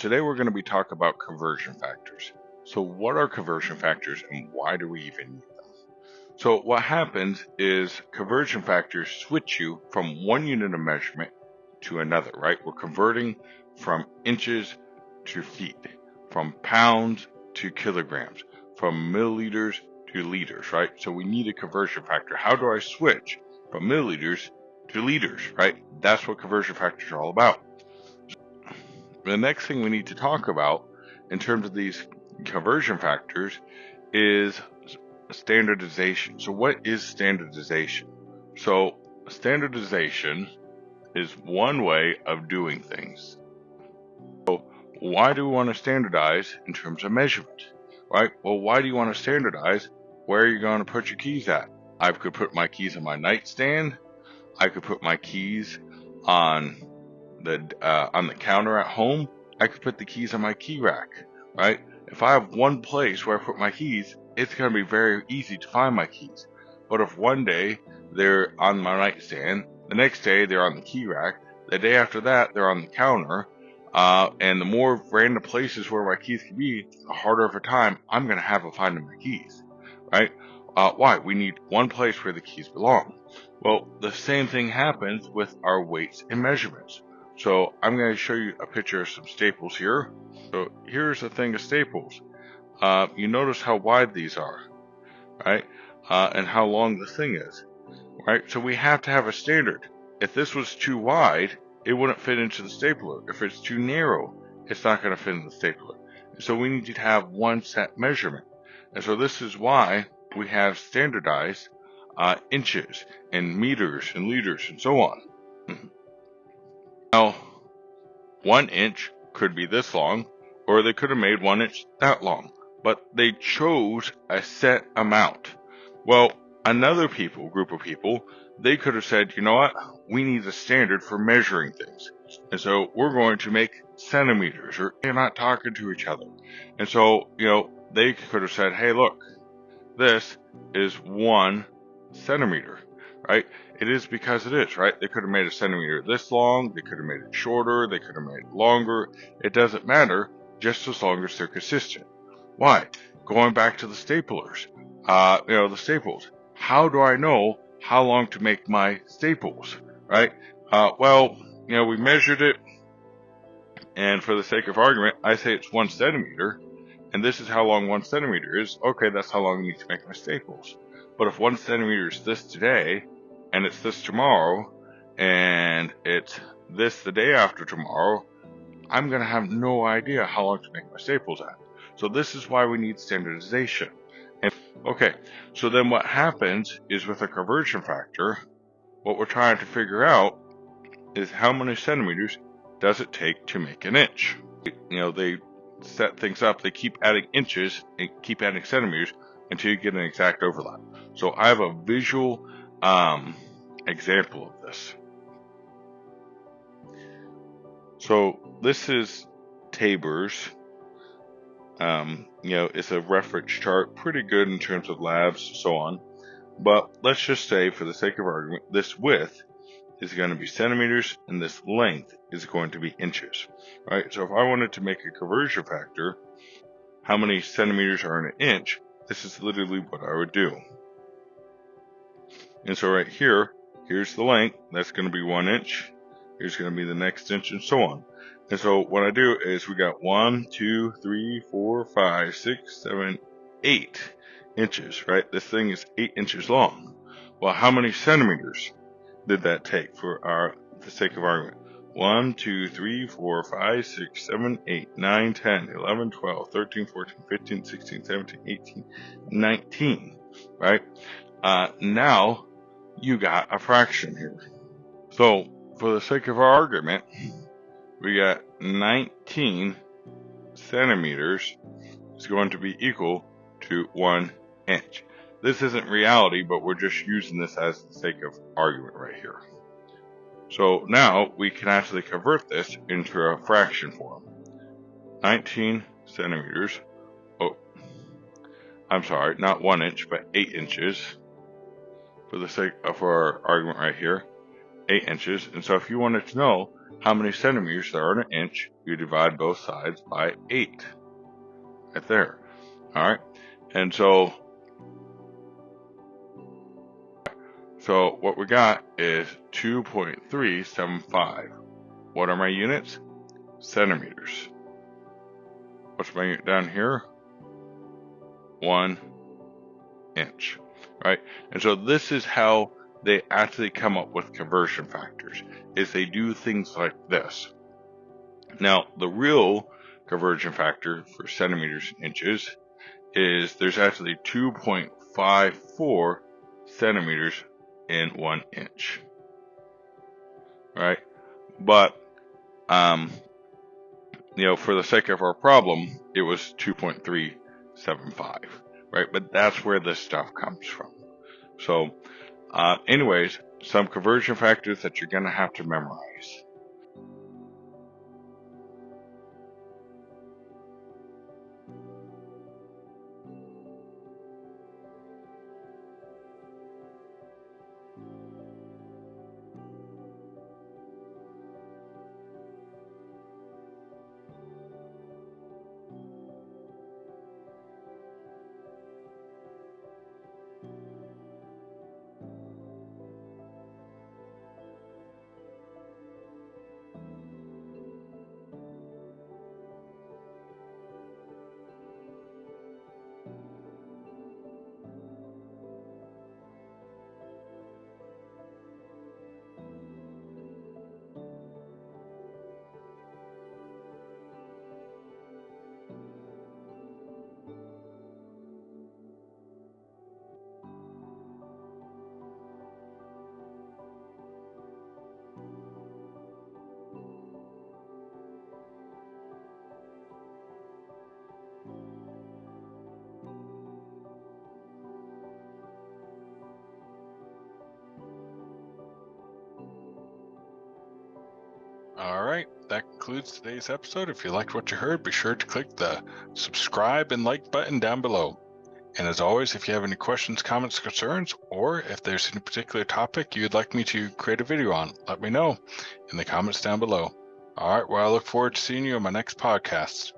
today we're going to be talking about conversion factors. So what are conversion factors and why do we even need them? So what happens is conversion factors switch you from one unit of measurement to another, right? We're converting from inches to feet, from pounds to kilograms, from milliliters to liters, right? So we need a conversion factor. How do I switch from milliliters to liters, right? That's what conversion factors are all about. The next thing we need to talk about in terms of these conversion factors is standardization. So what is standardization? So standardization is one way of doing things. So why do we want to standardize in terms of measurement, right? Well, why do you want to standardize where are you going to put your keys at? I could put my keys on my nightstand. I could put my keys on the counter at home. I could put the keys on my key rack, right? If I have one place where I put my keys, it's going to be very easy to find my keys. But if one day they're on my nightstand, the next day they're on the key rack, the day after that they're on the counter, and the more random places where my keys can be, the harder of a time I'm going to have of finding my keys, right? Why? We need one place where the keys belong. Well, the same thing happens with our weights and measurements. So I'm going to show you a picture of some staples here. So here's a thing of staples. You notice how wide these are, right? And how long the thing is, right? So we have to have a standard. If this was too wide, it wouldn't fit into the stapler. If it's too narrow, it's not going to fit in the stapler. So we need to have one set measurement. And so this is why we have standardized inches and meters and liters and so on. Now, 1 inch could be this long, or they could have made 1 inch that long, but they chose a set amount. Well, another group of people, they could have said, you know what, we need a standard for measuring things. And so we're going to make centimeters, or they're not talking to each other. And so, they could have said, hey, look, this is 1 centimeter, right? It is because it is, right? They could have made a centimeter this long, they could have made it shorter, they could have made it longer. It doesn't matter, just as long as they're consistent. Why? Going back to the staplers, the staples. How do I know how long to make my staples, right? We measured it, and for the sake of argument, I say it's 1 centimeter, and this is how long 1 centimeter is. Okay, that's how long I need to make my staples. But if 1 centimeter is this today, and it's this tomorrow, and it's this the day after tomorrow, I'm going to have no idea how long to make my staples at. So this is why we need standardization. Okay, so then what happens is with a conversion factor, what we're trying to figure out is how many centimeters does it take to make an inch. They set things up, they keep adding inches and keep adding centimeters until you get an exact overlap. So I have a visual example of this. So this is Tabor's. It's a reference chart, pretty good in terms of labs, so on. But let's just say, for the sake of argument, this width is going to be centimeters and this length is going to be inches, right? So if I wanted to make a conversion factor, how many centimeters are in an inch, this is literally what I would do. And so right here, here's the length, that's going to be 1 inch, here's going to be the next inch, and so on. And so what I do is we got 1, 2, 3, 4, 5, 6, 7, 8 inches, right? This thing is 8 inches long. Well, how many centimeters did that take for the sake of argument? 1, 2, 3, 4, 5, 6, 7, 8, 9, 10, 11, 12, 13, 14, 15, 16, 17, 18, 19, right? Now you got a fraction here. So for the sake of our argument, we got 19 centimeters is going to be equal to 1 inch. This isn't reality, but we're just using this as the sake of argument right here. So now we can actually convert this into a fraction form. 19 centimeters. Oh, I'm sorry, not 1 inch, but 8 inches. For the sake of our argument right here, 8 inches. And so if you wanted to know how many centimeters there are in an inch, you divide both sides by 8. Right there. All right. And so what we got is 2.375. What are my units? Centimeters. What's my unit down here? 1 inch. Right? And so this is how they actually come up with conversion factors, is they do things like this. Now, the real conversion factor for centimeters and inches is there's actually 2.54 centimeters in 1 inch. Right? But, for the sake of our problem, it was 2.375, right? But that's where this stuff comes from. So, anyways, some conversion factors that you're going to have to memorize. All right, that concludes today's episode. If you liked what you heard, be sure to click the subscribe and like button down below. And as always, if you have any questions, comments, concerns, or if there's any particular topic you'd like me to create a video on, let me know in the comments down below. All right, well, I look forward to seeing you on my next podcast.